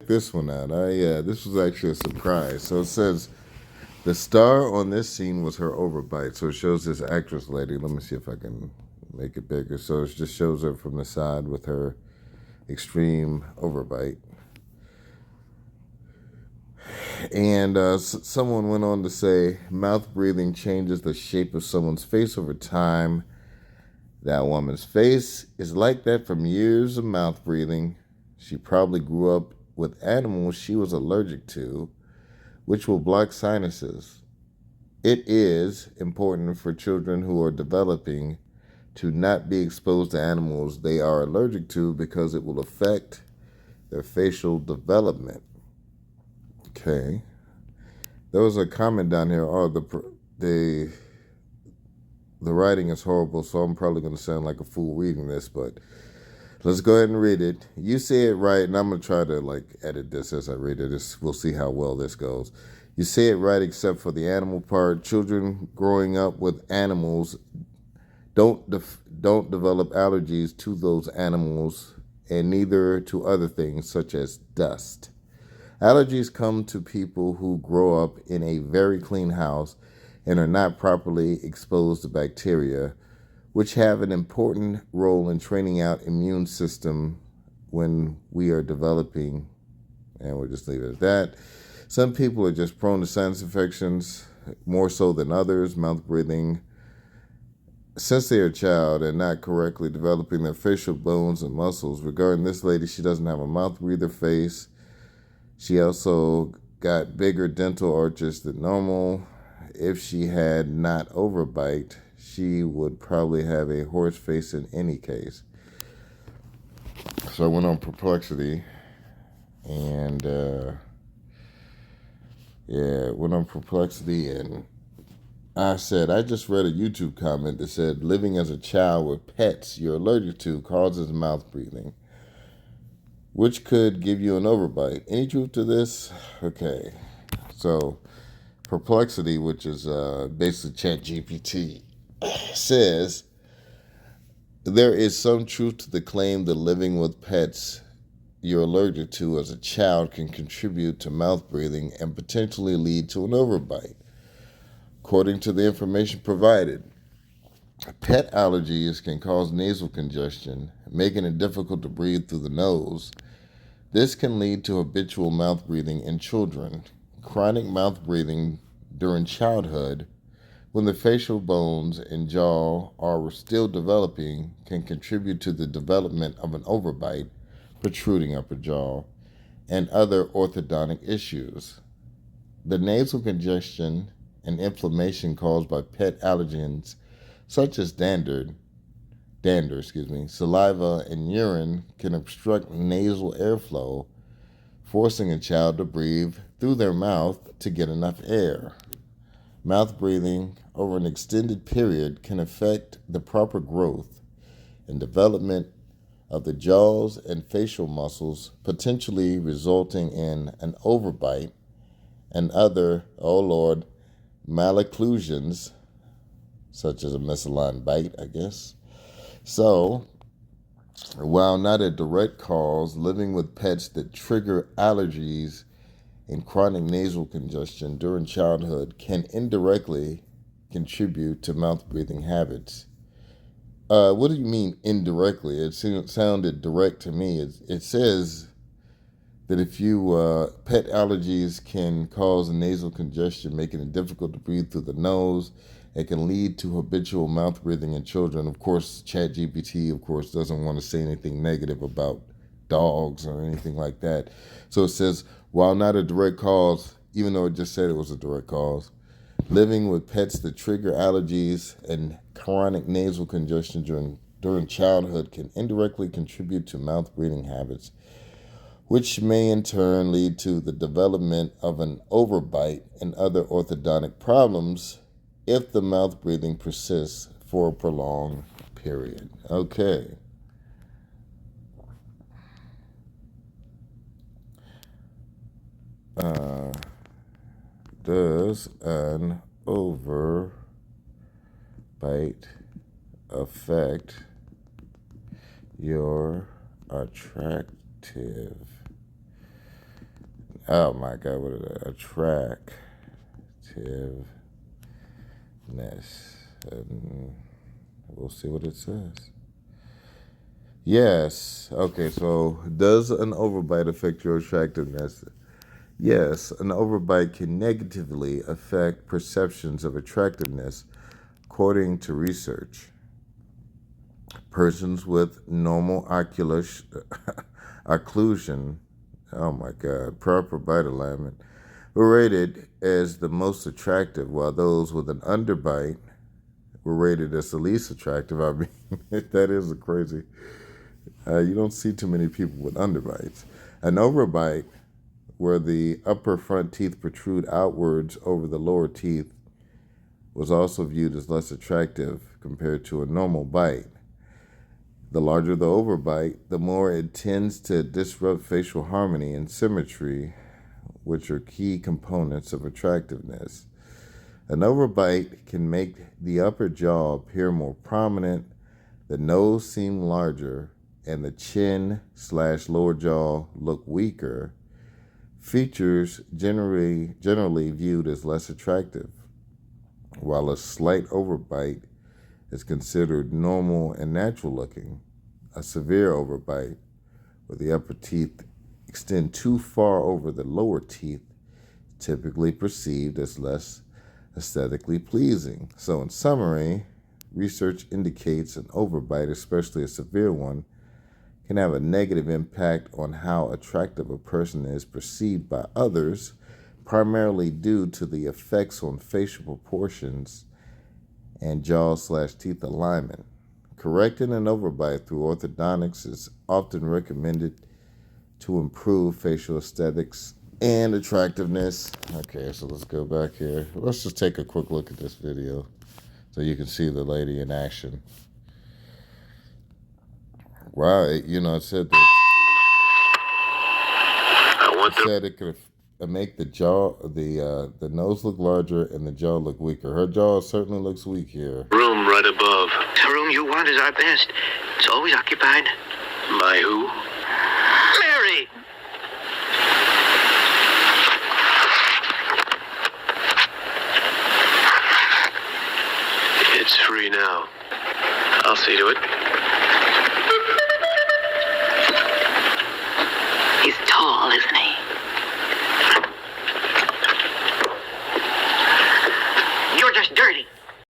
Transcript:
This one out. This was actually a surprise. So it says the star on this scene was her overbite. So it shows this actress lady. Let me see if I can make it bigger. So it just shows her from the side with her extreme overbite. And someone went on to say, mouth breathing changes the shape of someone's face over time. That woman's face is like that from years of mouth breathing. She probably grew up with animals she was allergic to, which will block sinuses. It is important for children who are developing to not be exposed to animals they are allergic to because it will affect their facial development. Okay. There was a comment down here. Oh, the the writing is horrible, so I'm probably going to sound like a fool reading this, but let's go ahead and read it. You say it right, and I'm going to try to edit this as I read it. We'll see how well this goes. You say it right except for the animal part. Children growing up with animals don't develop allergies to those animals and neither to other things such as dust. Allergies come to people who grow up in a very clean house and are not properly exposed to bacteria, which have an important role in training out immune system when we are developing. And we'll just leave it at that. Some people are just prone to sinus infections, more so than others, mouth breathing, since they're a child and not correctly developing their facial bones and muscles. Regarding this lady, she doesn't have a mouth breather face. She also got bigger dental arches than normal. If she had not overbite, she would probably have a horse face in any case. So I went on Perplexity and went on Perplexity and I said, I just read a YouTube comment that said living as a child with pets you're allergic to causes mouth breathing, which could give you an overbite. Any truth to this? Okay. So Perplexity, which is basically ChatGPT, says there is some truth to the claim that living with pets you're allergic to as a child can contribute to mouth breathing and potentially lead to an overbite. According to the information provided, pet allergies can cause nasal congestion, making it difficult to breathe through the nose. This can lead to habitual mouth breathing in children. Chronic mouth breathing during childhood, when the facial bones and jaw are still developing, can contribute to the development of an overbite, protruding upper jaw, and other orthodontic issues. The nasal congestion and inflammation caused by pet allergens such as saliva and urine can obstruct nasal airflow, forcing a child to breathe through their mouth to get enough air. Mouth breathing over an extended period can affect the proper growth and development of the jaws and facial muscles, potentially resulting in an overbite and other, malocclusions, such as a misaligned bite, I guess. So, while not a direct cause, living with pets that trigger allergies and chronic nasal congestion during childhood can indirectly contribute to mouth breathing habits. What do you mean indirectly? It sounded direct to me. It says that if pet allergies can cause nasal congestion, making it difficult to breathe through the nose. It can lead to habitual mouth breathing in children. Of course, ChatGPT, doesn't want to say anything negative about dogs or anything like that. So it says, while not a direct cause, even though it just said it was a direct cause, living with pets that trigger allergies and chronic nasal congestion during childhood can indirectly contribute to mouth breathing habits, which may in turn lead to the development of an overbite and other orthodontic problems if the mouth breathing persists for a prolonged period. Okay. Does an overbite affect your attractive Oh my God, what is it? Attractiveness. And we'll see what it says. Yes. Okay, so does an overbite affect your attractiveness? Yes, an overbite can negatively affect perceptions of attractiveness, according to research. Persons with normal ocular occlusion, oh my God, proper bite alignment, were rated as the most attractive, while those with an underbite were rated as the least attractive. I mean, that is crazy. You don't see too many people with underbites. An overbite, where the upper front teeth protrude outwards over the lower teeth, was also viewed as less attractive compared to a normal bite. The larger the overbite, the more it tends to disrupt facial harmony and symmetry, which are key components of attractiveness. An overbite can make the upper jaw appear more prominent, the nose seem larger, and the chin/lower jaw look weaker, features generally viewed as less attractive, while a slight overbite is considered normal and natural looking. A severe overbite, where the upper teeth extend too far over the lower teeth, typically perceived as less aesthetically pleasing. So in summary, research indicates an overbite, especially a severe one, can have a negative impact on how attractive a person is perceived by others, primarily due to the effects on facial proportions and jaw/teeth alignment. Correcting an overbite through orthodontics is often recommended to improve facial aesthetics and attractiveness. Okay, so let's go back here. Let's just take a quick look at this video so you can see the lady in action. Wow, it said that it could make the jaw, the nose look larger and the jaw look weaker. Her jaw certainly looks weak here. Room right above. The room you want is our best. It's always occupied. By who? Mary! It's free now. I'll see to it. He's tall, isn't he?